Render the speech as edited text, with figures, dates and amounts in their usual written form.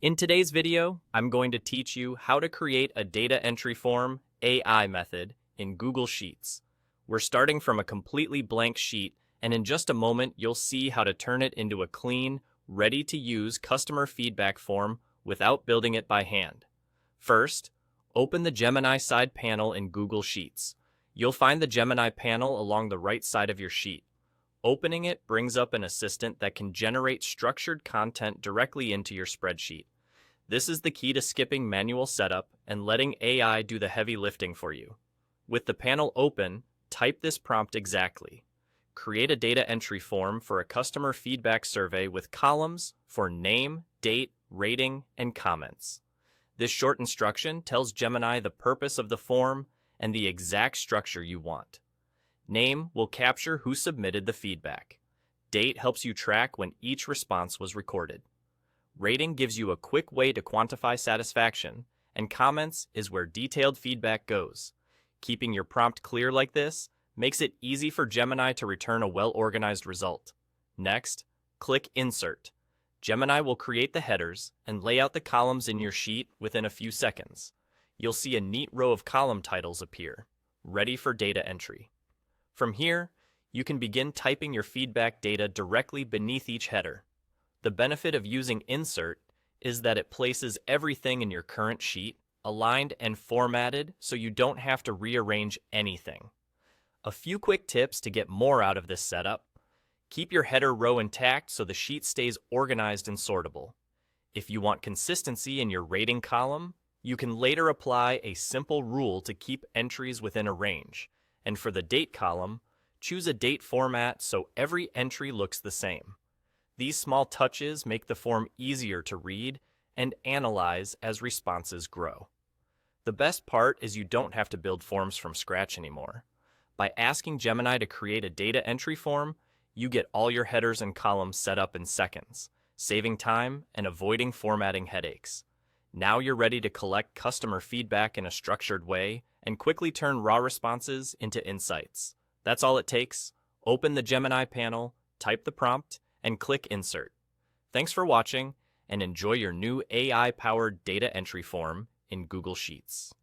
In today's video, I'm going to teach you how to create a data entry form AI method in Google Sheets. We're starting from a completely blank sheet, and in just a moment, you'll see how to turn it into a clean, ready-to-use customer feedback form without building it by hand. First, open the Gemini side panel in Google Sheets. You'll find the Gemini panel along the right side of your sheet. Opening it brings up an assistant that can generate structured content directly into your spreadsheet. This is the key to skipping manual setup and letting AI do the heavy lifting for you. With the panel open, type this prompt exactly. Create a data entry form for a customer feedback survey with columns for name, date, rating, and comments. This short instruction tells Gemini the purpose of the form and the exact structure you want. Name will capture who submitted the feedback. Date helps you track when each response was recorded. Rating gives you a quick way to quantify satisfaction, and comments is where detailed feedback goes. Keeping your prompt clear like this makes it easy for Gemini to return a well-organized result. Next, click Insert. Gemini will create the headers and lay out the columns in your sheet within a few seconds. You'll see a neat row of column titles appear, ready for data entry. From here, you can begin typing your feedback data directly beneath each header. The benefit of using Insert is that it places everything in your current sheet aligned and formatted so you don't have to rearrange anything. A few quick tips to get more out of this setup. Keep your header row intact so the sheet stays organized and sortable. If you want consistency in your rating column, you can later apply a simple rule to keep entries within a range. And for the date column, choose a date format so every entry looks the same. These small touches make the form easier to read and analyze as responses grow. The best part is you don't have to build forms from scratch anymore. By asking Gemini to create a data entry form, you get all your headers and columns set up in seconds, saving time and avoiding formatting headaches. Now you're ready to collect customer feedback in a structured way and quickly turn raw responses into insights. That's all it takes. Open the Gemini panel, type the prompt, and click Insert. Thanks for watching, and enjoy your new AI-powered data entry form in Google Sheets.